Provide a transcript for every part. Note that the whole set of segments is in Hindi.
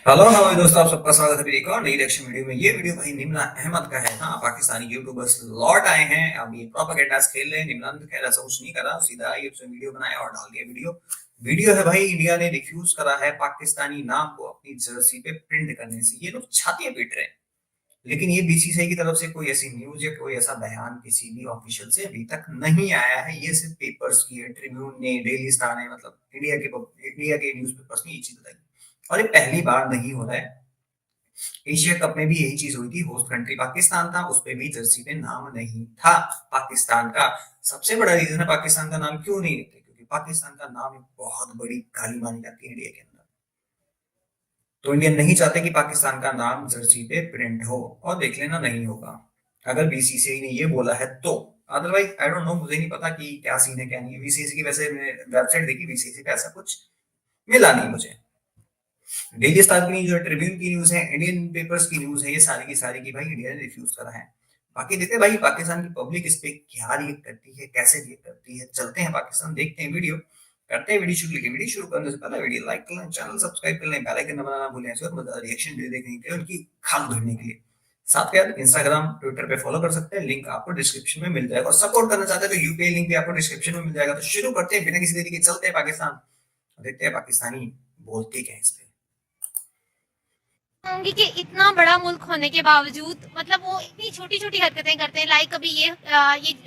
हेलो हमारे दोस्तों, आप सबका स्वागत है मेरी एक और नई रिएक्शन वीडियो में। ये वीडियो भाई निम्न अहमद का है। हाँ, पाकिस्तानी यूट्यूबर्स लौट आए हैं। अब ये प्रोपेगेंडास खेल रहे हैं। निम्न खैर ऐसा कुछ नहीं करा, सीधा ये उसने वीडियो बनाया और डाल दिया। वीडियो वीडियो है भाई, इंडिया ने रिफ्यूज करा है पाकिस्तानी नाम को अपनी जर्सी पे प्रिंट करने से। ये लोग छातियां पीट रहे हैं, लेकिन ये बीसीसीआई की तरफ से कोई ऐसी न्यूज या कोई ऐसा बयान किसी भी ऑफिशियल से अभी तक नहीं आया है। ये सिर्फ पेपर्स की है, ट्रिब्यून ने, डेली स्टार ने, मतलब इंडिया के न्यूज़पेपर्स ने ये चीज बताई। और ये पहली बार नहीं हो रहा है। एशिया कप में भी यही चीज हुई थी। होस्ट कंट्री पाकिस्तान था, उस पे भी जर्सी पे नाम नहीं था पाकिस्तान का। सबसे बड़ा रीजन है पाकिस्तान का नाम क्यों नहीं लेते, क्योंकि पाकिस्तान का नाम एक बहुत बड़ी गाली मानी जाती है इंडिया के अंदर। तो इंडियन नहीं चाहते कि पाकिस्तान का नाम जर्सी पे प्रिंट हो, और देख लेना नहीं होगा अगर बीसीसीआई ने ये बोला है तो। अदरवाइज आई डोंट नो, मुझे नहीं पता कि क्या सीन है क्या नहीं है बीसीसीआई की। वैसे वेबसाइट देखी, बीसीसीआई पे ऐसा कुछ मिला नहीं मुझे। डेली स्टार की न्यूज है, ट्रिब्यून की न्यूज है, इंडियन पेपर्स की न्यूज है, ये सारी की भाई इंडिया ने रिफ्यूज करा है। बाकी देखते हैं भाई पाकिस्तान की पब्लिक इस पे क्या रिएक्ट करती है, कैसे रिएक्ट करती है। चलते हैं पाकिस्तान, देखते हैं वीडियो, करते हैं वीडियो शुरू। लेकिन वीडियो शुरू करने से पहले वीडियो लाइक कर लें, चैनल सब्सक्राइब कर लें, बेल आइकन दबाना ना भूलें ऐसे और मजेदार रिएक्शन वीडियो देखने के लिए, उनकी खाल भरने के लिए। साथ में आप इंस्टाग्राम ट्विटर पे फॉलो कर सकते हैं, लिंक आपको डिस्क्रिप्शन में मिल जाएगा। और सपोर्ट करना चाहते हैं तो यूपीआई लिंक भी आपको डिस्क्रिप्शन में मिल जाएगा। तो शुरू करते हैं बिना किसी देरी के, चलते हैं पाकिस्तान, देखते हैं पाकिस्तानी बोलते क्या है इस पे। होंगी कि इतना बड़ा मुल्क होने के बावजूद मतलब वो इतनी छोटी छोटी हरकतें करते हैं। लाइक कभी ये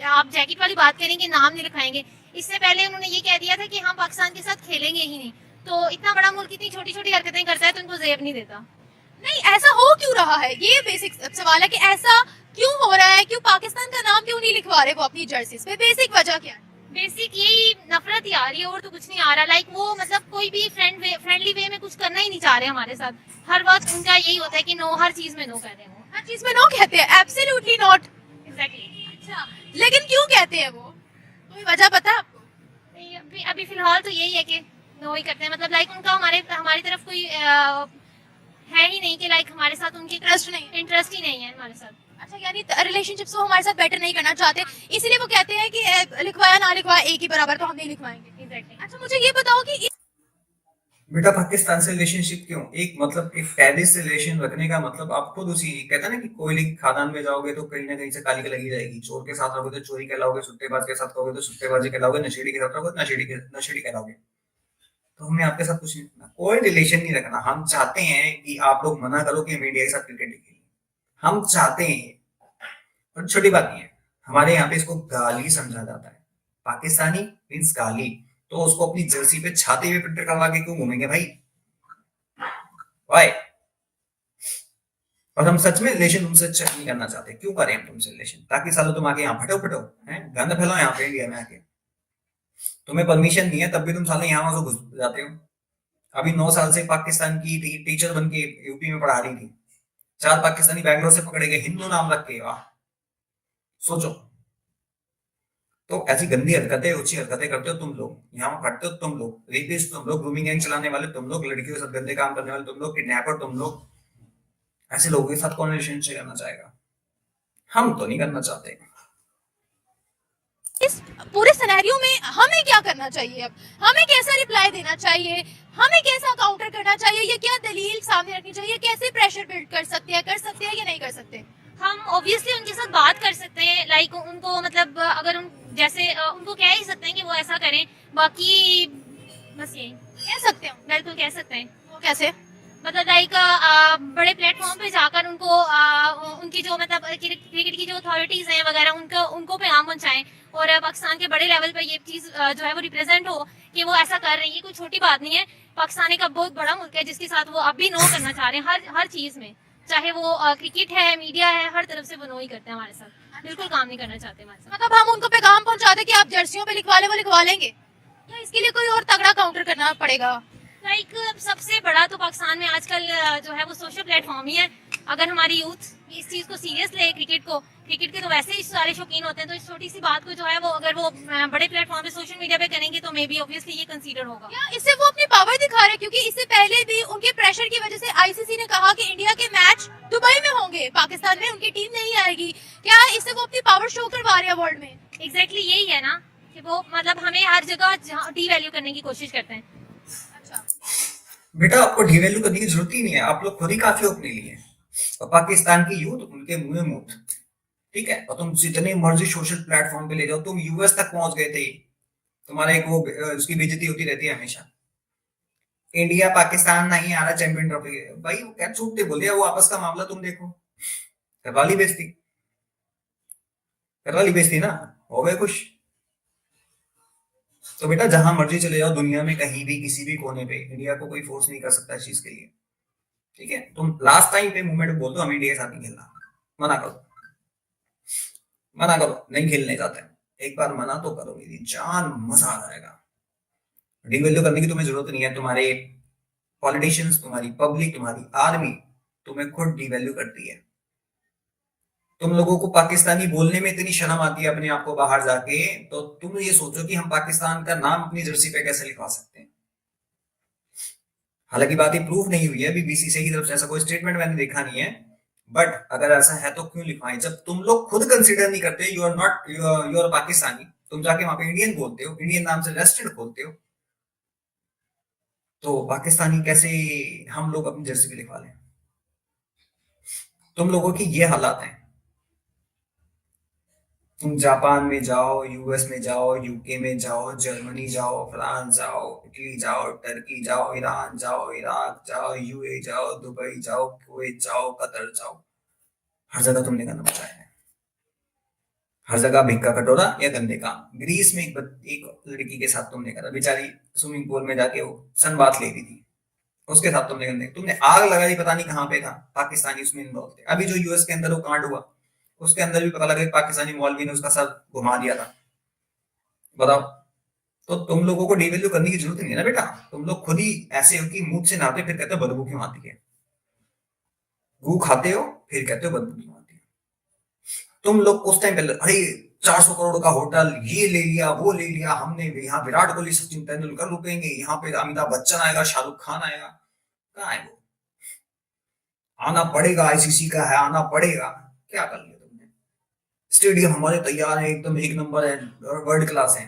आप जैकेट वाली बात करें कि नाम नहीं लिखाएंगे। इससे पहले उन्होंने ये कह दिया था कि हम पाकिस्तान के साथ खेलेंगे ही नहीं। तो इतना बड़ा मुल्क इतनी छोटी छोटी हरकतें करता है तो उनको जेब नहीं देता। नहीं, ऐसा हो क्यों रहा है? ये बेसिक सवाल है कि ऐसा क्यों हो रहा है? क्यों पाकिस्तान का नाम क्यों नहीं लिखवा रहे वो अपनी जर्सीज पे? बेसिक वजह क्या है? बेसिक यही नफरत ही आ रही है और तो कुछ नहीं आ रहा। लाइक वो मतलब कोई भी फ्रेंडली वे में कुछ करना ही नहीं चाह रहे हमारे साथ। हर वक्त उनका यही होता है कि नो, हर चीज में नो कर रहे हैं वो। हर चीज में नो कहते हैं? Absolutely not. एग्जैक्टली। अच्छा, लेकिन क्यों कहते हैं वो? कोई वजह पता है आपको? नहीं, अभी अभी फिलहाल तो यही है कि नो ही करते हैं। मतलब लाइक उनका हमारे हमारी तरफ कोई है ही नहीं कि लाइक हमारे साथ उनकी इंटरेस्ट ही नहीं है हमारे साथ। अच्छा, यानी रिलेशनशिप्स वो हमारे साथ बेटर नहीं करना चाहते, इसीलिए वो कहते हैं कि लिखवाया ना लिखवाया एक ही बराबर, तो हम नहीं लिखवाएंगे। एग्जैक्टली। अच्छा, मुझे ये बताओ कि बेटा पाकिस्तान से रिलेशनशिप क्यों? एक मतलब एक टेररिस्ट से रिलेशन रखने का मतलब आप खुद उसी कहता है ना कि कोयले की खादान में जाओगे तो कहीं ना कहीं से काली लगी जाएगी। चोर के साथ रहोगे तो चोरी कहलाओगे, सुट्टेबाज के साथ रहोगे तो सुट्टेबाजी कहलाओगे, नशेड़ी के साथ रहोगे तो नशेड़ी कहलाओगे। तो हमें आपके साथ कुछ नहीं रखना, कोई रिलेशन नहीं रखना। हम चाहते हैं कि आप लोग मना करो कि हम इंडिया के साथ क्रिकेट खेलें, हम चाहते हैं। और छोटी बात नहीं है, हमारे यहाँ पे इसको गाली समझा जाता है। पाकिस्तानी मीन्स गाली। तो उसको अपनी जर्सी पे छाते हुए प्रिंटर करवा के क्यों घूमेंगे भाई? वाई? और हम सच में रिलेशन तुमसे चेक नहीं करना चाहते। क्यों करें हम तुमसे रिलेशन? ताकि सालों तुम आके यहाँ फटो फटो है, गंद फैलाओ यहाँ पे इंडिया में आके। तुम्हें परमिशन नहीं है तब भी तुम साले यहाँ वहां से घुस जाते हो। अभी 9 साल से पाकिस्तान की टीचर बन के यूपी में पढ़ा रही थी। 4 पाकिस्तानी बैंगलोर से पकड़े गए हिंदू नाम रख के। वाह, सोचो। तो ऐसी गंदी हरकतें, ऊंची हरकतें करते हो तुम लोग, यहाँ फटते हो तुम लोग, रेपिस्ट तुम लोग, ग्रूमिंग गैंग चलाने वाले तुम लोग, लड़कियों के साथ गंदे काम करने वाले तुम लोग, किडनैपर तुम लोग। ऐसे लोगों के साथ कौन रिलेशनशिप करना चाहेगा? हम तो नहीं करना चाहते। इस पूरे सिनेरियो में हमें क्या करना चाहिए? अब हमें कैसा रिप्लाई देना चाहिए? हमें कैसा काउंटर करना चाहिए? ये क्या दलील सामने रखनी चाहिए? कैसे प्रेशर बिल्ड कर सकते हैं या नहीं कर सकते? हम ऑब्वियसली उनके साथ बात कर सकते हैं। लाइक उनको मतलब अगर उन जैसे उनको कह ही सकते हैं कि वो ऐसा करें। बाकी बस यही कह सकते हो? बिल्कुल कह सकते हैं। वो कैसे? मतलब लाइक बड़े प्लेटफॉर्म पे जाकर उनको उनकी जो मतलब क्रिकेट की जो अथॉरिटीज हैं वगैरह उनको पैगाम पहुंचाएं। और पाकिस्तान के बड़े लेवल पर ये चीज जो है वो रिप्रेजेंट हो कि वो ऐसा कर रहे हैं। ये कोई छोटी बात नहीं है। पाकिस्तान एक बहुत बड़ा मुल्क है जिसके साथ वो अब भी नो करना चाह रहे हैं हर चीज में। चाहे वो क्रिकेट है, मीडिया है, हर तरफ से वो नो ही करते हैं हमारे साथ। बिल्कुल काम नहीं करना चाहते हमारे साथ। मतलब हम उनको पैगाम पहुंचाते कि आप जर्सियों पे लिखवा ले, वो लिखवा लेंगे, या इसके लिए कोई और तगड़ा काउंटर करना पड़ेगा? लाइक सबसे बड़ा तो पाकिस्तान में आजकल जो है वो सोशल प्लेटफॉर्म ही है। अगर हमारी यूथ इस चीज को सीरियस ले, क्रिकेट के तो वैसे ही सारे शौकीन होते हैं, तो इस छोटी सी बात को जो है वो अगर वो बड़े प्लेटफॉर्म पे सोशल मीडिया पे करेंगे तो मे बी ऑब्वियसली ये कंसीडर होगा। या इससे वो अपनी पावर दिखा रहे हैं? क्योंकि इससे पहले भी उनके प्रेशर की वजह से आईसीसी ने कहा कि इंडिया के मैच दुबई में होंगे, पाकिस्तान में उनकी टीम नहीं आएगी। क्या इससे वो अपनी पावर शो करवा रहे हैं वर्ल्ड में? एग्जैक्टली यही है ना कि वो मतलब हमें हर जगह डी वैल्यू करने की कोशिश करते हैं। अच्छा, बेटा आपको डिवैल्यू करने की जरूरत ही नहीं है, आप लोग खुद ही काफी हो अपने लिए। और पाकिस्तान की यूथ उनके मुंह में मूत, ठीक है। और तुम जितने मर्जी सोशल प्लेटफॉर्म पे ले जाओ, तुम यूएस तक पहुंच गए थे, तुम्हारा एक वो उसकी बेइज्जती होती रहती है हमेशा। इंडिया पाकिस्तान नहीं आ रहा चैंपियन ट्रॉफी, भाई वो क्या छूटते बोले, वो आपस का मामला तुम देखो। करवाली बेइज्जती, करवाली बेइज्जती ना, हो गए खुश। तो बेटा जहां मर्जी चले जाओ दुनिया में, कहीं भी किसी भी कोने पे, इंडिया को कोई फोर्स नहीं कर सकता इस चीज के लिए, ठीक है। तुम लास्ट टाइम पे मूवमेंट बोल दो हम इंडिया के साथ नहीं खेलना, मना करो, मना करो, नहीं खेलने जाते। एक बार मना तो करो मेरी जान, मजा आ जाएगा। डिवेल्यू करने की तुम्हें जरूरत नहीं है, तुम्हारे पॉलिटिशियंस, तुम्हारी पब्लिक, तुम्हारी आर्मी तुम्हें खुद डिवेल्यू करती है। तुम लोगों को पाकिस्तानी बोलने में इतनी शर्म आती है अपने आप को बाहर जाके, तो तुम ये सोचो कि हम पाकिस्तान का नाम अपनी जर्सी पे कैसे लिखवा सकते हैं। हालांकि बात ये प्रूव नहीं हुई है अभी, बीसीसीआई की तरफ से ऐसा कोई स्टेटमेंट मैंने देखा नहीं है, बट अगर ऐसा है तो क्यों लिखवाएं, जब तुम लोग खुद कंसिडर नहीं करते, you are not, you are Pakistani, तुम जाके वहां पे इंडियन बोलते हो, इंडियन नाम से रेस्टोरेंट खोलते हो, तो पाकिस्तानी कैसे हम लोग अपनी जर्सी पे लिखवा लें। तुम लोगों की ये हालात हैं। तुम जापान में जाओ, यूएस में जाओ, यूके में जाओ, जर्मनी जाओ, फ्रांस जाओ, इटली जाओ, टर्की जाओ, ईरान जाओ, इराक जाओ, यूए जाओ, दुबई जाओ, कुवैत जाओ, कतर जाओ, हर जगह तुमने गंद मचाया है। हर जगह भिक्का कटोरा या गंदे काम। ग्रीस में एक लड़की के साथ तुमने करा, बेचारी स्विमिंग पूल में जाके वो सन बाथ ले रही थी, उसके साथ तुमने गंदे, तुमने आग लगाई, पता नहीं कहाँ पे था, पाकिस्तानी उसमें इन्वॉल्व थे। अभी जो यूएस के अंदर वो कांड हुआ, उसके अंदर भी पता लगा कि पाकिस्तानी मौलवी ने उसका सर घुमा दिया था। बताओ, तो तुम लोगों को डिवेल्यू करने की जरूरत नहीं है ना बेटा, तुम लोग खुद ही ऐसे हो कि मुंह से नहाते फिर कहते हो बदबू क्यों आती है, गू खाते हो फिर कहते हो बदबू क्यों आती है। तुम लोग उस टाइम पे अरे 400 करोड़ का होटल ये ले लिया, वो ले लिया हमने, यहाँ विराट कोहली सचिन तेंदुलकर रुकेंगे, यहाँ पे अमिताभ बच्चन आएगा, शाहरुख खान आएगा, कहाँ है वो, आना पड़ेगा, आईसीसी का है, आना पड़ेगा। क्या कर लिया तुमने, स्टेडियम हमारे तैयार है, एकदम एक नंबर है, वर्ल्ड क्लास है,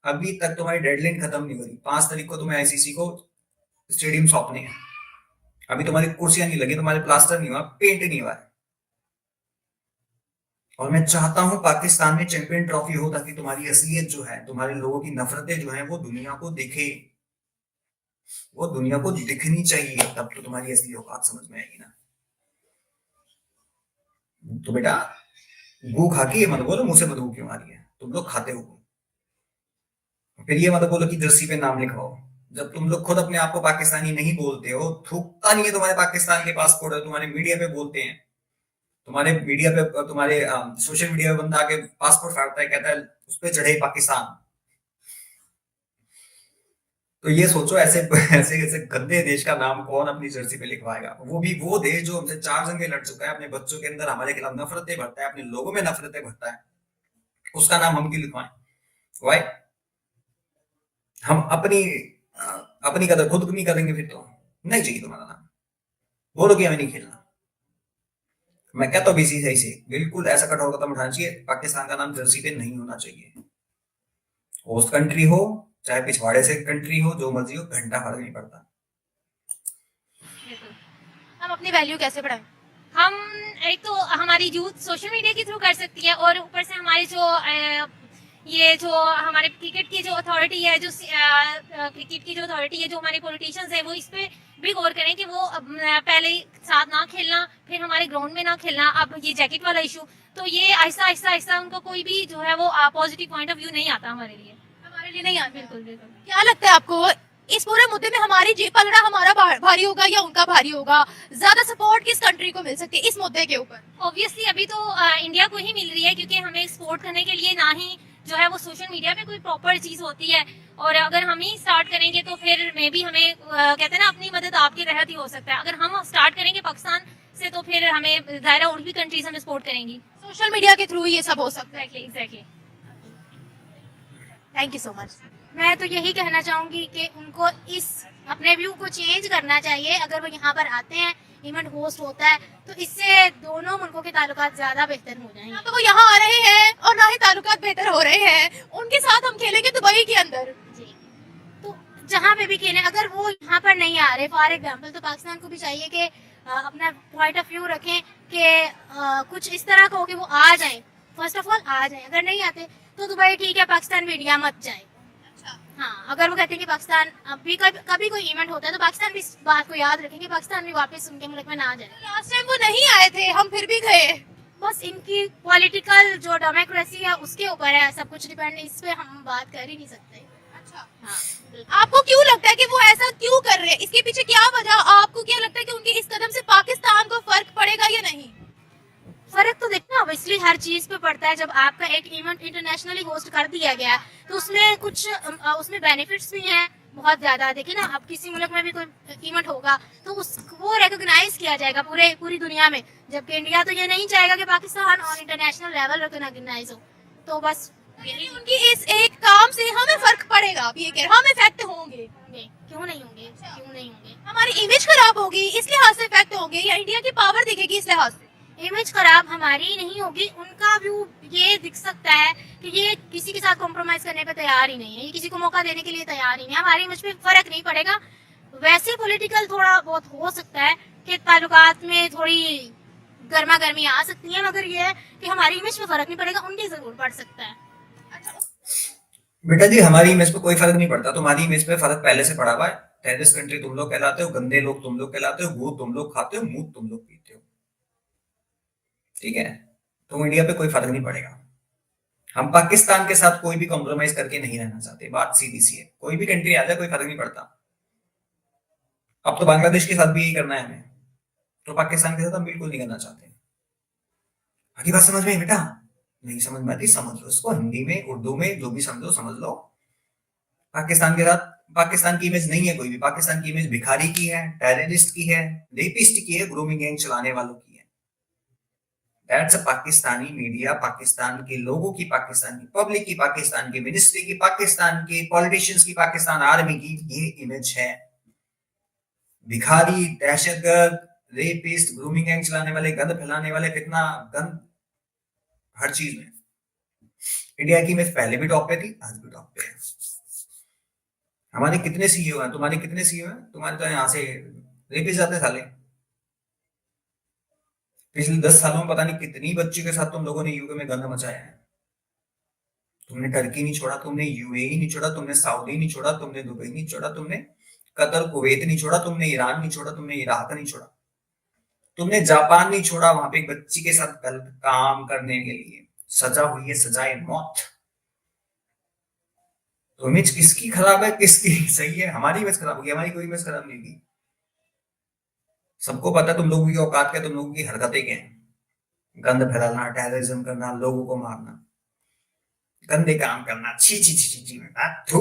अभी तक तुम्हारी डेडलाइन खत्म नहीं हो रही, 5 तारीख को तुम्हें आईसीसी को स्टेडियम सौंपने हैं, अभी तुम्हारी कुर्सियां नहीं लगी, तुम्हारे प्लास्टर नहीं हुआ, पेंट नहीं हुआ है। और मैं चाहता हूं पाकिस्तान में चैंपियन ट्रॉफी हो, ताकि तुम्हारी असलियत जो है, तुम्हारे लोगों की नफरतें जो है वो दुनिया को दिखे, वो दुनिया को दिखनी चाहिए, तब तो तुम्हारी असली औकात समझ में आएगी ना। तो बेटा गू खा के ये मत बोलो मुंह से बदबू क्यों आ रही है, तुम लोग खाते हो। फिर ये मत बोलो कि जर्सी पे नाम लिखवाओ, जब तुम लोग खुद अपने आप को पाकिस्तानी नहीं बोलते हो, थूकता नहीं है तुम्हारे पाकिस्तान के पासपोर्ट है, तुम्हारे मीडिया पे बोलते हैं, तुम्हारे मीडिया पे, तुम्हारे सोशल मीडिया पे बंदा आके पासपोर्ट फाड़ता है, कहता है उस पे चढ़े पाकिस्तान। तो ये सोचो ऐसे ऐसे ऐसे गंदे देश का नाम कौन अपनी जर्सी पे लिखवाएगा, वो भी वो देश जो हमसे 4 जंगे लड़ चुका है, अपने बच्चों के अंदर हमारे खिलाफ नफरतें भरता है, अपने लोगों में नफरतें भरता है, उसका नाम हम क्यों लिखवाएं। वाई, हम अपनी अपनी कदर खुद नहीं करेंगे, फिर तो नहीं चाहिए तुम्हारा नाम, बोलो कि हमें नहीं खेलना। मैं कहता हूँ बीसीसीआई से बिल्कुल ऐसा कठोर कदम उठाना चाहिए, पाकिस्तान का नाम जर्सी पे नहीं होना चाहिए। होस्ट कंट्री हो चाहे पिछवाड़े से कंट्री हो, जो मर्जी हो, घंटा फर्क नहीं पड़ता। हम अपनी वैल्यू कैसे बढ़ाएं? हम एक तो हमारी यूथ सोशल मीडिया के थ्रू कर सकती है, और ऊपर से हमारे जो ये जो हमारे क्रिकेट की जो अथॉरिटी है, जो क्रिकेट की जो अथॉरिटी है, जो हमारे पॉलिटिशियंस है, वो इस पे भी गौर करें कि वो पहले साथ ना खेलना, फिर हमारे ग्राउंड में ना खेलना। अब ये जैकेट वाला इशू, तो ये आहिस्ता आहिस्ता आहिस्ता उनको कोई भी जो है वो पॉजिटिव पॉइंट ऑफ व्यू नहीं आता हमारे लिए, हमारे लिए नहीं आता। बिल्कुल बिल्कुल। क्या लगता है आपको, इस पूरे मुद्दे में हमारी जेब पलड़ा हमारा भारी होगा या उनका भारी होगा? ज्यादा सपोर्ट किस कंट्री को मिल सकती है इस मुद्दे के ऊपर? ऑब्वियसली अभी तो इंडिया को ही मिल रही है, क्योंकि हमें एक्सपोर्ट करने के लिए ना ही जो है वो सोशल मीडिया पे कोई प्रॉपर चीज होती है, और अगर हम ही स्टार्ट करेंगे तो फिर मे भी हमें कहते हैं ना, अपनी मदद आपके तहत ही हो सकता है। अगर हम स्टार्ट करेंगे पाकिस्तान से, तो फिर हमें दायरा और भी कंट्रीज हमें सपोर्ट करेंगी। सोशल मीडिया के थ्रू ये सब हो सकता है। Exactly. Thank you so much. मैं तो यही कहना चाहूंगी कि उनको इस अपने व्यू को चेंज करना चाहिए। अगर वो यहाँ पर आते हैं, इवेंट होस्ट होता है, तो इससे दोनों मुल्कों के ताल्लुकात ज्यादा बेहतर हो जाएंगे। ना तो वो यहाँ आ रहे हैं और ना ही ताल्लुकात बेहतर हो रहे हैं, उनके साथ हम खेलेंगे दुबई के अंदर। जी, तो जहाँ पे भी खेलें, अगर वो यहाँ पर नहीं आ रहे फॉर एग्जाम्पल, तो पाकिस्तान को भी चाहिए कि अपना पॉइंट ऑफ व्यू रखें कि कुछ इस तरह का हो कि वो आ जाएं, फर्स्ट ऑफ ऑल आ जाएं। अगर नहीं आते तो दुबई ठीक है, पाकिस्तान भी इंडिया मत जाए। हाँ, अगर वो कहते हैं कि पाकिस्तान अभी कभी कोई इवेंट होता है तो पाकिस्तान भी इस बात को याद रखें कि पाकिस्तान भी वापस उनके मुल्क में ना जाए। लास्ट टाइम वो नहीं आए थे, हम फिर भी गए। बस इनकी पॉलिटिकल जो डेमोक्रेसी है उसके ऊपर है सब कुछ डिपेंड, इस पे हम बात कर ही नहीं सकते। अच्छा, हाँ, आपको क्यों लगता है कि वो ऐसा क्यों कर रहे हैं? इसके पीछे क्या वजह, आपको क्या लगता है कि उनके इस कदम से पाकिस्तान को फर्क पड़ेगा या नहीं? फर्क तो देखना ऑब्वियसली हर चीज पे पड़ता है। जब आपका एक इवेंट इंटरनेशनली होस्ट कर दिया गया है तो उसमें कुछ उसमें बेनिफिट्स भी हैं बहुत ज्यादा। देखिए ना, अब किसी मुल्क में भी कोई इवेंट होगा तो वो रिकॉग्नाइज किया जाएगा पूरी दुनिया में, जबकि इंडिया तो ये नहीं चाहेगा कि पाकिस्तान और इंटरनेशनल लेवल रिकॉग्नाइज हो। तो बस यानी उनकी इस एक काम से हमें फर्क पड़ेगा, आप ये कह रहे हैं, हम इफेक्ट होंगे? क्यों नहीं होंगे, क्यों नहीं होंगे? हमारी इमेज खराब होगी इस लिहाज से इफेक्ट होंगे, या इंडिया की पावर दिखेगी इस लिहाज से? इमेज खराब हमारी नहीं होगी, उनका व्यू ये दिख सकता है कि ये किसी के साथ कॉम्प्रोमाइज करने पे तैयार ही नहीं है, ये किसी को मौका देने के लिए तैयार ही नहीं है। हमारी इमेज पे फर्क नहीं पड़ेगा। वैसे पॉलिटिकल थोड़ा बहुत हो सकता है कि ताल्लुकात में थोड़ी गर्मा गर्मी आ सकती है, मगर ये है कि हमारी इमेज पे फर्क नहीं पड़ेगा, उनकी जरूर पड़ सकता है। बेटा जी, हमारी इमेज पे कोई फर्क नहीं पड़ता, तुम्हारी इमेज पे फर्क पहले से पड़ा हुआ है। टेररिस्ट कंट्री तुम लोग कहलाते हो, गंदे लोग तुम लोग कहलाते हो, गुड़ तुम लोग खाते हो, मूत तुम लोग पीते हो, ठीक है? तो इंडिया पे कोई फर्क नहीं पड़ेगा। हम पाकिस्तान के साथ कोई भी कॉम्प्रोमाइज करके नहीं रहना चाहते, बात सीधी सी है। कोई भी कंट्री आ जाए कोई फर्क नहीं पड़ता। अब तो बांग्लादेश के साथ भी यही करना है हमें, तो पाकिस्तान के साथ हम बिल्कुल नहीं करना चाहते। आगे बात समझ में आई बेटा? नहीं समझ में आती समझ लो इसको, हिंदी में उर्दू में जो भी समझो समझ लो। पाकिस्तान के साथ, पाकिस्तान की इमेज नहीं है कोई भी। पाकिस्तान की इमेज भिखारी की है, टेररिस्ट की है, रेपिस्ट की है, ग्रूमिंग गैंग चलाने वालों की है। That's a Pakistani media, Pakistan के लोगों की, पाकिस्तान की पब्लिक की, पाकिस्तान की मिनिस्ट्री की, पाकिस्तान के पॉलिटिशियंस की, पाकिस्तान आर्मी की ये इमेज है। भिखारी, दहशतगर्द, रेपिस्ट, ग्रूमिंग गैंग चलाने वाले, गंद फैलाने वाले, फितना, गंद हर चीज में इंडिया की इमेज पहले भी टॉप पे थी, आज भी टॉप पे है। हमारे कितने सीईओ हैं, तुम्हारे कितने सीईओ हैं? तुम्हारे तो यहाँ से रेपिस्ट जाते साले। पिछले 10 सालों में पता नहीं कितनी बच्ची के साथ तुम लोगों ने यूके में गंद मचाया है। तुमने टर्की नहीं छोड़ा, तुमने यूएई नहीं छोड़ा, तुमने सऊदी नहीं छोड़ा, तुमने दुबई नहीं छोड़ा, तुमने कतर कुवैत नहीं छोड़ा, तुमने ईरान नहीं छोड़ा, तुमने इराक नहीं छोड़ा, तुमने जापान नहीं छोड़ा। वहां पे एक बच्ची के साथ गलत काम करने के लिए सजा हुई है, सजाए मौत। तो इमेज किसकी खराब है, किसकी सही है? हमारी इमेज खराब होगी, हमारी कोई इमेज खराब नहीं होगी। सबको पता है तुम लोगों की औकात क्या, तुम लोगों की हरकतें क्या है। गंद फैलाना, टेररिज्म करना, लोगों को मारना, गंदे काम करना, छी छी छी छी छी बेटा, थू।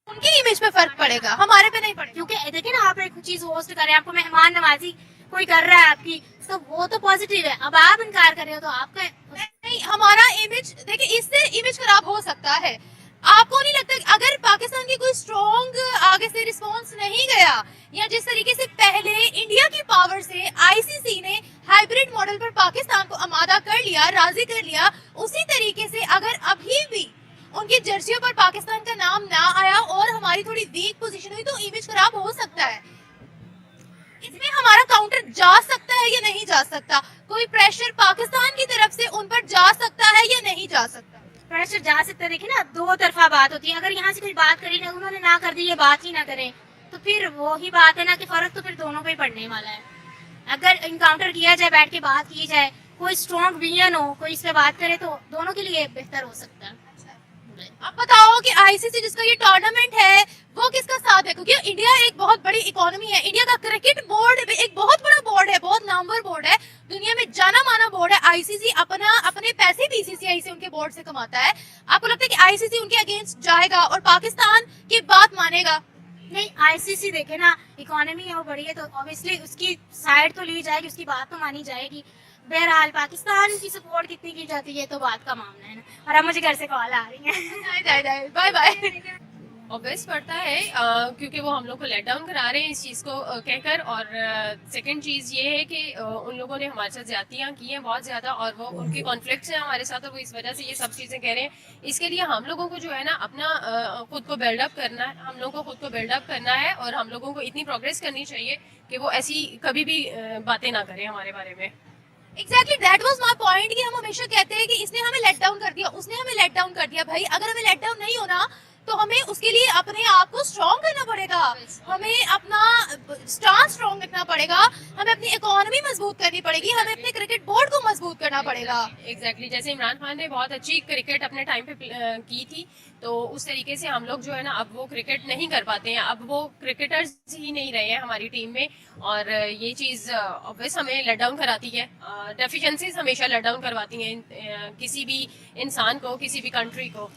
उनकी इमेज पे फर्क पड़ेगा, हमारे पे नहीं पड़ेगा। क्योंकि देखिए ना, आप एक चीज होस्ट कर रहे हैं, आपको मेहमान नवाजी कोई कर रहा है आपकी, तो वो तो पॉजिटिव है। अब आप इनकार कर रहे हो तो आपका नहीं, हमारा इमेज देखिए, इससे इमेज खराब हो सकता है। आपको नहीं लगता कि अगर पाकिस्तान की कोई स्ट्रॉन्ग आगे से रिस्पांस नहीं गया, या जिस तरीके से पहले इंडिया की पावर से आईसीसी ने हाइब्रिड मॉडल पर पाकिस्तान को आमादा कर लिया, राजी कर लिया, उसी तरीके से अगर अभी भी उनकी जर्सियों पर पाकिस्तान का नाम ना आया और हमारी थोड़ी वीक पोजीशन हुई, तो इमेज खराब हो सकता है। इसमें हमारा काउंटर जा सकता है या नहीं जा सकता? कोई प्रेशर पाकिस्तान की तरफ से उन पर जा सकता है या नहीं जा सकता? प्रेशर जा सकता है। देखिए ना, दो तरफा बात होती है। अगर यहाँ से कोई बात करी ना, उन्होंने ना कर दी, ये बात ही ना करें, तो फिर वो ही बात है ना कि फर्क तो फिर दोनों पे ही पड़ने वाला है। अगर इनकाउंटर किया जाए, बैठ के बात की जाए, कोई स्ट्रॉन्ग विजन हो, कोई इस पे बात करे, तो दोनों के लिए बेहतर हो सकता है। आप बताओ कि आईसीसी जिसका ये टूर्नामेंट है वो किसका साथ है? क्योंकि इंडिया एक बहुत बड़ी इकोनॉमी है, इंडिया का क्रिकेट बोर्ड एक बहुत बड़ा बोर्ड है, बहुत नामवर बोर्ड है, दुनिया में जाना माना बोर्ड है। आईसीसी अपने पैसे बीसीसीआई से, उनके बोर्ड से कमाता है। आपको लगता है कि आईसीसी उनके अगेंस्ट जाएगा और पाकिस्तान की बात मानेगा? नहीं, आईसीसी देखे ना, इकोनॉमी है वो बड़ी है, तो ऑब्वियसली उसकी साइड तो ली जाएगी, उसकी बात तो मानी जाएगी। बहरहाल पाकिस्तान की सपोर्ट कितनी की जाती है तो बात का मामला है ना। और अब मुझे घर से कॉल आ रही है। Bye bye. ऑब्वियस पड़ता है क्योंकि वो हम लोग को लेट डाउन करा रहे हैं इस चीज़ को कहकर। और सेकंड चीज़ ये है कि उन लोगों ने हमारे साथ ज्यादतियाँ की हैं बहुत ज़्यादा, और वो उनके कॉन्फ्लिक्ट्स हैं हमारे साथ, और वो इस वजह से ये सब चीज़ें कह रहे हैं। इसके लिए हम लोगों को जो है ना अपना खुद को बिल्डअप करना है, हम लोगों को खुद को बिल्डअप करना है, और हम लोगों को इतनी प्रोग्रेस करनी चाहिए कि वो ऐसी कभी भी बातें ना करें हमारे बारे में। Exactly that was my point कि हम हमेशा कहते हैं कि इसने हमें लेट डाउन कर दिया, उसने हमें लेट डाउन कर दिया। भाई अगर हमें लेट डाउन नहीं होना तो हमें उसके लिए अपने आप को स्ट्रॉन्ग करना पड़ेगा, हमें अपना स्टांस स्ट्रॉन्ग रखना पड़ेगा, हमें अपनी इकोनॉमी मजबूत करनी पड़ेगी, हमें अपने क्रिकेट बोर्ड को मजबूत करना पड़ेगा। एग्जैक्टली जैसे इमरान खान ने बहुत अच्छी क्रिकेट अपने टाइम पे की थी, तो उस तरीके से हम लोग जो है ना अब वो क्रिकेट नहीं कर पाते हैं, अब वो क्रिकेटर्स ही नहीं रहे हैं हमारी टीम में। और ये चीज़ ऑब्वियस हमें लेट डाउन कराती है, डेफिशिएंसीज हमेशा लेट डाउन करवाती हैं किसी भी इंसान को, किसी भी कंट्री को।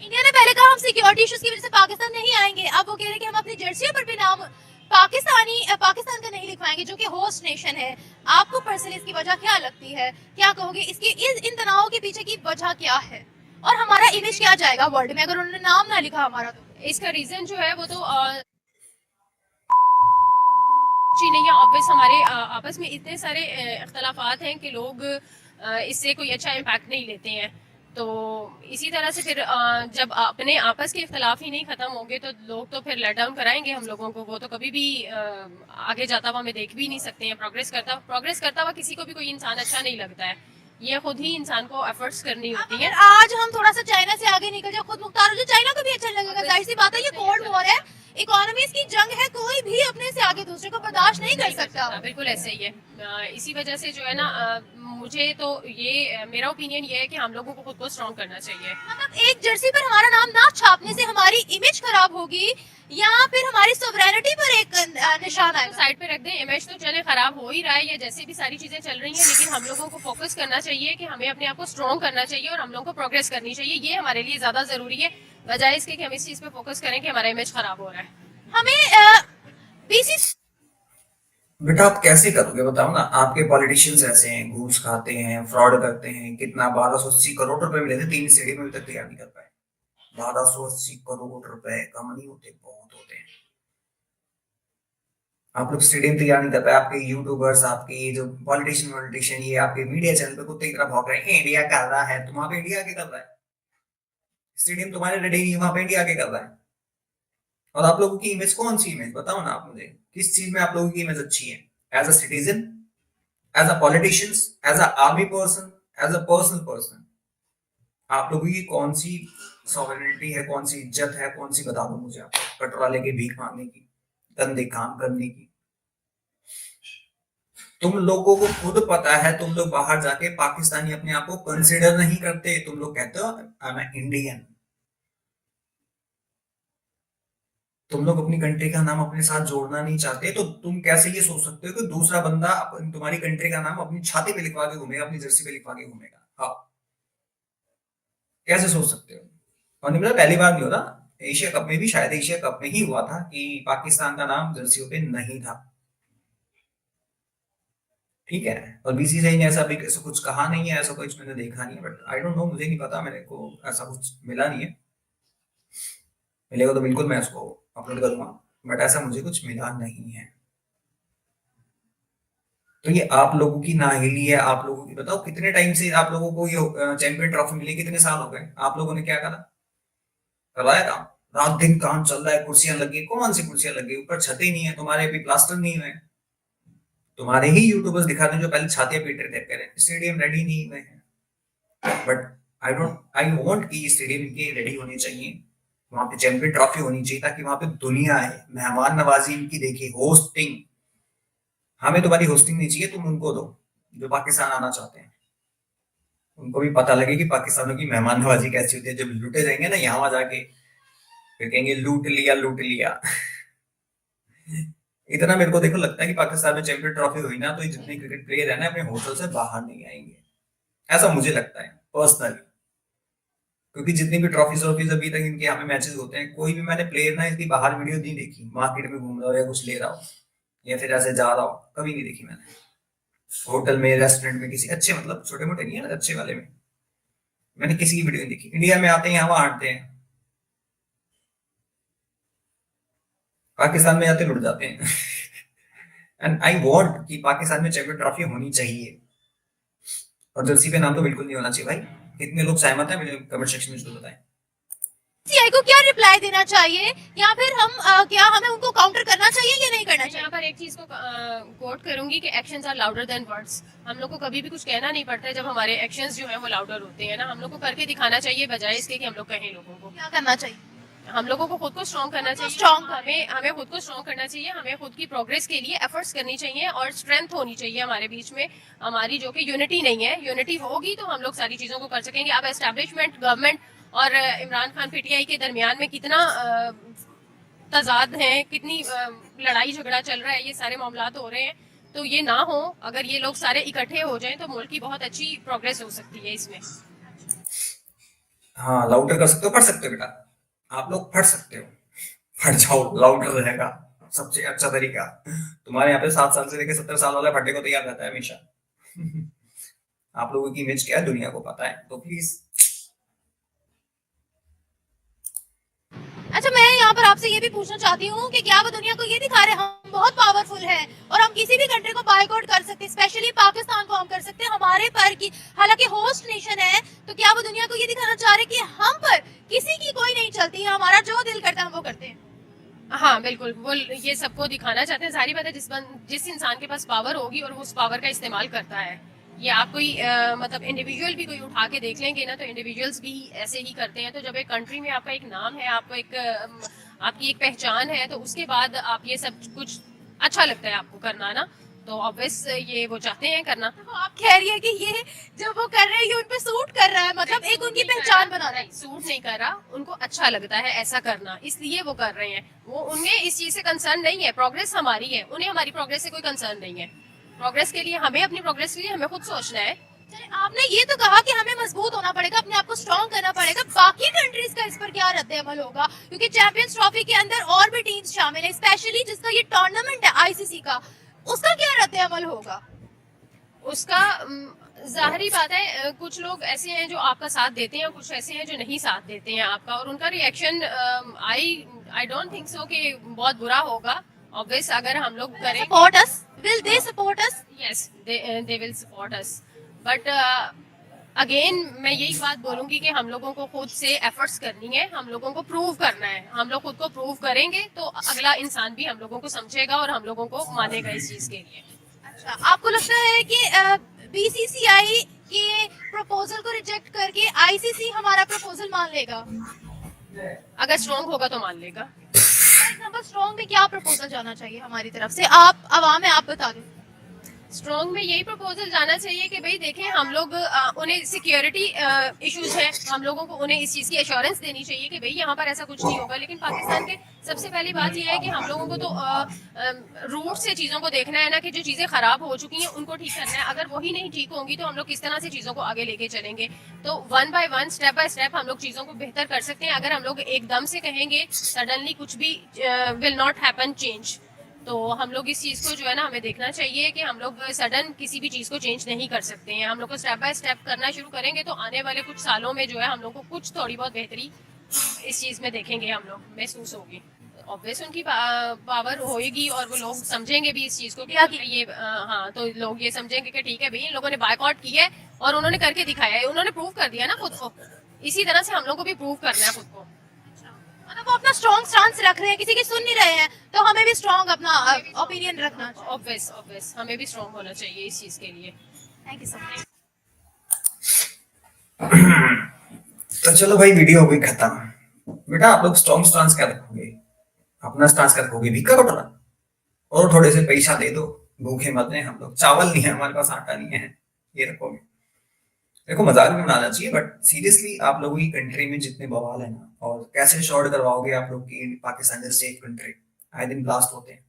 इंडिया ने पहले कहा हम सिक्योरिटी इश्यूज की वजह से पाकिस्तान नहीं आएंगे, अब वो कह रहे हैं कि हम अपनी जर्सियों पर भी नाम पाकिस्तान का नहीं लिखवाएंगे जो कि होस्ट नेशन है। आपको पर्सनली इसकी वजह क्या लगती है, क्या कहोगे इसके इन तनावों के पीछे की वजह क्या है, और हमारा इमेज क्या जाएगा वर्ल्ड में अगर उन्होंने नाम ना लिखा हमारा? तो इसका रीजन जो है वो तो जी नहीं है। ऑब्वियस हमारे आपस में इतने सारे इख्तलाफात हैं कि लोग इससे कोई अच्छा इम्पैक्ट नहीं लेते हैं। तो इसी तरह से फिर जब अपने आपस के इख्तलाफ ही नहीं ख़त्म होंगे तो लोग तो फिर लेट डाउन कराएंगे हम लोगों को। वो तो कभी भी आगे जाता हुआ हमें देख भी नहीं सकते हैं। प्रोग्रेस करता हुआ किसी को भी कोई इंसान अच्छा नहीं लगता है, ये खुद ही इंसान को एफर्ट्स करनी होती है। आज हम थोड़ा सा चाइना से आगे निकल जाए, खुद मुख्तार हो जाए, चाइना को भी अच्छा नहीं लगेगा। जाहिर सी बात है ये कोल्ड वॉर है, इकोनॉमीज की जंग है, कोई भी अपने से आगे दूसरे को बर्दाश्त नहीं कर सकता। बिल्कुल ऐसे ही है। इसी वजह से जो है ना मुझे तो ये मेरा ओपिनियन ये है कि हम लोगों को खुद को स्ट्रॉन्ग करना चाहिए। मतलब एक जर्सी पर हमारा नाम ना छापने से हमारी इमेज खराब होगी या फिर हमारी सोवरेनिटी पर एक निशान आएगा। साइड पे रख दें, इमेज तो चले खराब हो ही रहा है या जैसे भी सारी चीजें चल रही हैं, लेकिन हम लोगों को फोकस करना चाहिए कि हमें अपने आप को स्ट्रॉन्ग करना चाहिए और हम लोगों को प्रोग्रेस करनी चाहिए। ये हमारे लिए ज्यादा जरूरी है बजाय इसके कि हम इस चीज पे फोकस करें कि हमारा इमेज खराब हो रहा है। हमें बीसी बेटा आप कैसे करोगे बताओ ना। आपके पॉलिटिशियंस ऐसे हैं, घूस खाते हैं, फ्रॉड करते हैं। कितना 1280 करोड़ रुपए मिले थे 3 स्टेडियम में, अभी तक तैयार नहीं कर पाए। 1280 करोड़ रुपए कम नहीं होते, बहुत होते हैं। आप लोग स्टेडियम तैयार नहीं कर पाए। आपके यूट्यूबर्स, आपके ये जो पॉलिटिशियन ये आपके मीडिया चैनल पे कुत्ते की तरह भौंक रहे हैं, इंडिया कर रहा है। तुम वहां पे इंडिया आके कर रहा है, स्टेडियम तुम्हारे रेडी नहीं, वहां पे इंडिया आके कर रहा है। और आप लोगों की इमेज कौन सी इमेज बताओ ना आप मुझे, किस चीज में आप लोगों की इमेज अच्छी है? As a citizen, as a politicians, as a army person, as a personal person, आप लोगों की कौन सी सॉवरेनिटी है, कौन सी इज्जत है, कौन सी बता दो मुझे। आप कटोरा लेके भीख मांगने की, गंदे काम करने की। तुम लोगों को खुद पता है, तुम लोग बाहर जाके पाकिस्तानी अपने आप को कंसिडर नहीं करते। तुम लोग कहते हो आई एम इंडियन। तुम लोग अपनी कंट्री का नाम अपने साथ जोड़ना नहीं चाहते, तो तुम कैसे ये सोच सकते हो कि दूसरा बंदा तुम्हारी कंट्री का नाम अपनी छाती पे लिखवा के घूमेगा, अपनी जर्सी पे लिखवा के घूमेगा? हाँ, कैसे सोच सकते हो? और नहीं पता, पहली बार नहीं होता, एशिया कप में भी, शायद एशिया कप में ही हुआ था कि पाकिस्तान का नाम जर्सियों पे नहीं था। ठीक है, और बीसीसीआई ने ऐसा भी ऐसा कुछ कहा नहीं है, ऐसा कुछ मैंने देखा नहीं है। बट आई डोंट नो, मुझे नहीं पता, मेरे को ऐसा कुछ मिला नहीं है। मिलेगा तो बिल्कुल मैं उसको अपलोड करूंगा, बट ऐसा मुझे कुछ मिला नहीं है। तो ये आप लोगों की नाहिली है। आप लोगों की बताओ कितने टाइम से आप लोगों को ये चैंपियन ट्रॉफी मिली, कितने साल हो गए? आप लोगों ने क्या करा? करवाया काम, रात दिन काम चल रहा है, कुर्सियां लगी। कौन सी कुर्सियां लगी? ऊपर छतें नहीं है तुम्हारे, अभी प्लास्टर नहीं हुए। तुम्हारे ही यूट्यूबर्स दिखाते हैं जो पहले छातियां पीट रहे थे, कह रहे स्टेडियम रेडी नहीं हुए हैं। बट आई वांट कि स्टेडियम के रेडी होने चाहिए, वहां पे चैंपियन ट्रॉफी होनी चाहिए, ताकि वहां पे दुनिया आए, मेहमान नवाजी इनकी देखी, होस्टिंग। हमें तुम्हारी होस्टिंग नहीं चाहिए, तुम उनको दो जो पाकिस्तान आना चाहते हैं। उनको भी पता लगे कि पाकिस्तानों की मेहमान नवाजी कैसी होती है। जब लूटे जाएंगे ना यहाँ जाके, फिर कहेंगे लूट लिया लूट लिया। इतना मेरे को देखो लगता है कि पाकिस्तान में चैंपियन ट्रॉफी हुई ना, तो ये जितने क्रिकेट प्लेयर है ना अपने होटल से बाहर नहीं आएंगे, ऐसा मुझे लगता है पर्सनली। क्योंकि जितनी भी ट्रॉफीज अभी तक इनके यहाँ पे मैचेस होते हैं, कोई भी मैंने प्लेयर ना इसकी बाहर वीडियो नहीं देखी, मार्केट में घूम रहा हो या कुछ ले रहा हो या फिर ऐसे जा रहा हो, कभी नहीं देखी मैंने। होटल में, रेस्टोरेंट में, किसी अच्छे, मतलब छोटे मोटे नहीं है, अच्छे वाले में मैंने किसी की वीडियो नहीं देखी। इंडिया में आते हैं, यहाँ वहां हटते हैं। पाकिस्तान में जाते लुट जाते हैं। एंड आई वांट कि पाकिस्तान में चैंपियन ट्रॉफी होनी चाहिए और जर्सी पे नाम तो बिल्कुल नहीं होना चाहिए भाई। कितने लोग सहमत हैं मुझे कमेंट सेक्शन में जरूर बताएं। बीसीसीआई को क्या रिप्लाई देना चाहिए, या फिर हम क्या हमें उनको काउंटर करना चाहिए या नहीं करना मैं चाहिए? यहाँ पर एक चीज को कोट करूंगी कि actions are louder than words. हम लोग को कभी भी कुछ कहना नहीं पड़ता है जब हमारे एक्शंस जो है वो लाउडर होते हैं ना। हम लोग को करके दिखाना चाहिए बजाय इसके कि हम लोग कहें लोगों को। क्या करना चाहिए? हम लोगों को खुद को स्ट्रॉन्ग करना चाहिए। strong हमें खुद को स्ट्रॉन्ग करना चाहिए। हमें खुद की प्रोग्रेस के लिए एफर्ट्स करनी चाहिए और स्ट्रेंथ होनी चाहिए हमारे बीच में। हमारी जो कि यूनिटी नहीं है, यूनिटी होगी तो हम लोग सारी चीजों को कर सकेंगे। अब एस्टैब्लिशमेंट, गवर्नमेंट और इमरान खान पीटीआई के दरमियान में कितना तजाद है, कितनी लड़ाई झगड़ा चल रहा है, ये सारे मामलात हो रहे हैं। तो ये ना हो, अगर ये लोग सारे इकट्ठे हो जाएं तो मुल्क की बहुत अच्छी प्रोग्रेस हो सकती है इसमें। हाँ, लाउडर कर सकते हो, पढ़ सकते हो बेटा, आप लोग पढ़ सकते हो, पढ़ जाओ, लाउडर रहेगा सबसे अच्छा तरीका। तुम्हारे यहाँ पे 7 साल से लेकर 70 साल वाला फटने को तैयार रहता है हमेशा। आप लोगों की इमेज क्या है दुनिया को पता है, तो प्लीज। अच्छा, मैं यहाँ पर आपसे ये भी पूछना चाहती हूँ कि क्या वो दुनिया को ये दिखा रहे हैं हम बहुत पावरफुल हैं और हम किसी भी कंट्री को बायकॉट कर सकते हैं, स्पेशली पाकिस्तान को हम कर सकते हैं हमारे पर की, हालांकि होस्ट नेशन है। तो क्या वो दुनिया को ये दिखाना चाह रहे हैं कि हम पर किसी की कोई नहीं चलती है, हमारा जो दिल करता है हम वो करते हैं? हाँ बिल्कुल, वो ये सबको दिखाना चाहते हैं। जाहिर बात है जिस इंसान के पास पावर होगी और वो उस पावर का इस्तेमाल करता है। ये आप कोई मतलब इंडिविजुअल भी कोई उठा के देख लेंगे ना तो इंडिविजुअल्स भी ऐसे ही करते हैं। तो जब एक कंट्री में आपका एक नाम है, आपको एक आपकी एक पहचान है, तो उसके बाद आप ये सब कुछ अच्छा लगता है आपको करना ना, तो ऑब्वियस ये वो चाहते हैं करना। तो आप कह रही है कि ये जो वो कर रहे हैं ये उन पे सूट कर रहा है, मतलब एक उनकी पहचान बना रहा है? सूट नहीं कर रहा, उनको अच्छा लगता है ऐसा करना, इसलिए वो कर रहे हैं। वो उन्हें इस चीज से कंसर्न नहीं है। प्रोग्रेस हमारी है, उन्हें हमारी प्रोग्रेस से कोई कंसर्न नहीं है। प्रोग्रेस के लिए हमें, अपनी प्रोग्रेस के लिए हमें खुद सोचना है। चलिए, आपने ये तो कहा कि हमें मजबूत होना पड़ेगा, अपने आप को स्ट्रॉन्ग करना पड़ेगा। बाकी कंट्रीज का इस पर क्या रद्द अमल होगा? क्योंकि चैंपियंस ट्रॉफी के अंदर और भी टीम्स शामिल है, स्पेशली जिसका ये टूर्नामेंट है आईसीसी का, उसका क्या रद्द अमल होगा? उसका जाहिर बात है कुछ लोग ऐसे हैं जो आपका साथ देते हैं, कुछ ऐसे हैं जो नहीं साथ देते हैं आपका, और उनका reaction I don't think so कि बहुत बुरा होगा। ऑब्वियस अगर हम लोग करें, support us, will they support us? Yes, they will support us, but again मैं यही बात बोलूंगी कि हम लोगों को खुद से एफर्ट्स करनी है, हम लोगों को प्रूव करना है। हम लोग खुद को प्रूव करेंगे तो अगला इंसान भी हम लोगों को समझेगा और हम लोगों को मानेगा इस चीज के लिए। अच्छा, आपको लगता है कि बीसीसीआई के प्रपोजल को रिजेक्ट करके आईसीसी हमारा प्रपोजल मान लेगा? अगर स्ट्रॉन्ग होगा तो मान लेगा। नंबर स्ट्रॉन्ग में क्या प्रपोजल जाना चाहिए हमारी तरफ से? आप अवाम है, आप बता दें। स्ट्रॉन्ग में यही प्रपोजल जाना चाहिए कि भाई देखें, हम लोग उन्हें सिक्योरिटी इश्यूज है, हम लोगों को उन्हें इस चीज़ की एश्योरेंस देनी चाहिए कि भाई यहाँ पर ऐसा कुछ नहीं होगा। लेकिन पाकिस्तान के सबसे पहली बात यह है कि हम लोगों को तो रूट से चीज़ों को देखना है ना, कि जो चीज़ें ख़राब हो चुकी हैं उनको ठीक करना है। अगर वही नहीं ठीक होंगी तो हम लोग किस तरह से चीज़ों को आगे लेके चलेंगे? तो one by one, step by step हम लोग चीज़ों को बेहतर कर सकते हैं। अगर हम लोग एकदम से कहेंगे सडनली कुछ भी विल नॉट हैपन चेंज, तो हम लोग इस चीज़ को जो है ना हमें देखना चाहिए कि हम लोग सडन किसी भी चीज़ को चेंज नहीं कर सकते हैं। हम लोग को स्टेप बाय स्टेप करना शुरू करेंगे तो आने वाले कुछ सालों में जो है हम लोग को कुछ थोड़ी बहुत बेहतरी इस चीज़ में देखेंगे, हम लोग महसूस होगी। ऑब्वियस उनकी पावर होएगी और वो लोग समझेंगे भी इस चीज़ को कि ये हाँ, तो लोग ये समझेंगे कि ठीक है भाई, इन लोगों ने बायकॉट की है और उन्होंने करके दिखाया है, उन्होंने प्रूव कर दिया ना खुद को। इसी तरह से हम लोग को भी प्रूव करना है खुद को। मतलब वो अपना स्ट्रॉन्ग स्टांस रख रहे हैं, किसी की सुन नहीं रहे हैं, तो हमें भी स्ट्रॉन्ग अपना ओपिनियन रखना चाहिए। ऑब्वियस हमें भी स्ट्रॉन्ग होना चाहिए इस चीज़ के लिए। Thank you so much. तो चलो भाई, वीडियो हो गई खत्म। बेटा आप लोग स्ट्रॉन्ग स्टांस क्या रखोगे? अपना स्टांस क्या रखोगे? भिक्का कटोरा और थोड़े से पैसा दे दो, भूखे मत रहे हम लोग, चावल नहीं है हमारे पास, आटा नहीं है, ये रखोगे? देखो, मजाक भी बनाना चाहिए बट सीरियसली आप लोगों की कंट्री में जितने बवाल है ना, और कैसे शॉर्ट करवाओगे आप लोग की पाकिस्तान जैसे एक कंट्री, आए दिन ब्लास्ट होते हैं,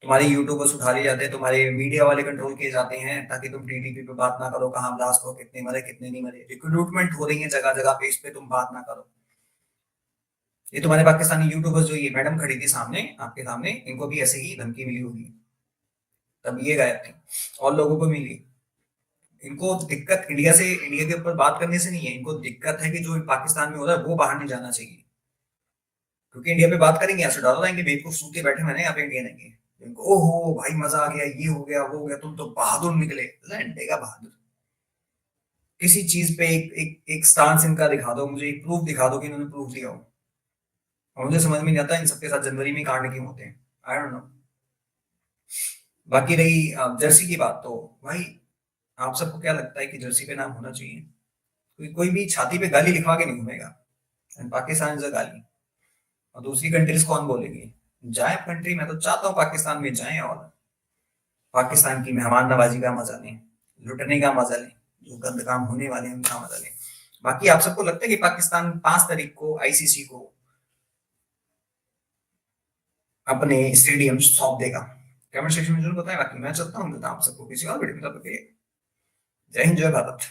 तुम्हारे यूट्यूबर्स उठा लिए जाते हैं, तुम्हारे मीडिया वाले कंट्रोल किए जाते हैं ताकि तुम टीटीपी पे बात ना करो, कहाँ ब्लास्ट हो, कितने मरे कितने नहीं मरे, रिक्रूटमेंट हो रही है जगह जगह पे, इस पे तुम बात ना करो। ये तुम्हारे पाकिस्तानी यूट्यूबर्स, जो ये मैडम खड़ी थी सामने आपके सामने, इनको भी ऐसे ही धमकी मिली होगी, तब ये गायब थे, और लोगों को मिली। इनको दिक्कत इंडिया के ऊपर बात करने से नहीं है, इनको दिक्कत है कि जो पाकिस्तान में हो रहा है वो बाहर नहीं जाना चाहिए। क्योंकि इंडिया पे बात करेंगे, यहाँ से डॉलर आएंगे, बेवकूफ सूते बैठे मैंने यहाँ पे इंडियन आएंगे, इनको ओहो भाई मजा आ गया, ये हो गया वो हो गया, तुम तो बहादुर निकले। लैंडे का बहादुर, किसी चीज पे एक स्टांस इनका दिखा दो मुझे, एक प्रूफ दिखा दो कि इन्होंने प्रूफ दिया हो। और मुझे समझ में नहीं आता इन सबके साथ जनवरी में कांड क्यों होते हैं, आई डोंट नो। बाकी रही जर्सी की बात, तो भाई आप सबको क्या लगता है कि जर्सी पे नाम होना चाहिए? कोई भी छाती पे गाली लिखवा के नहीं घूमेगा, एंड पाकिस्तान इज अ गाली। और दूसरी कंट्रीज कौन बोलेगी? जाए कंट्री, मैं तो चाहता हूँ पाकिस्तान में जाएं और पाकिस्तान की मेहमान नवाजी का मजा लें, लुटने का मजा लें, जो गंद काम होने वाले हैं उनका मजा लें। बाकी आप सबको लगता है कि पाकिस्तान 5 तारीख को आईसीसी को अपने स्टेडियम सौंप देगा? कमेंट सेक्शन में जरूर बताएं। बाकी मैं चलता हूँ, मिलता हूं आप सबको किसी और वीडियो में, तब तक के लिए जय हिंद जय भारत।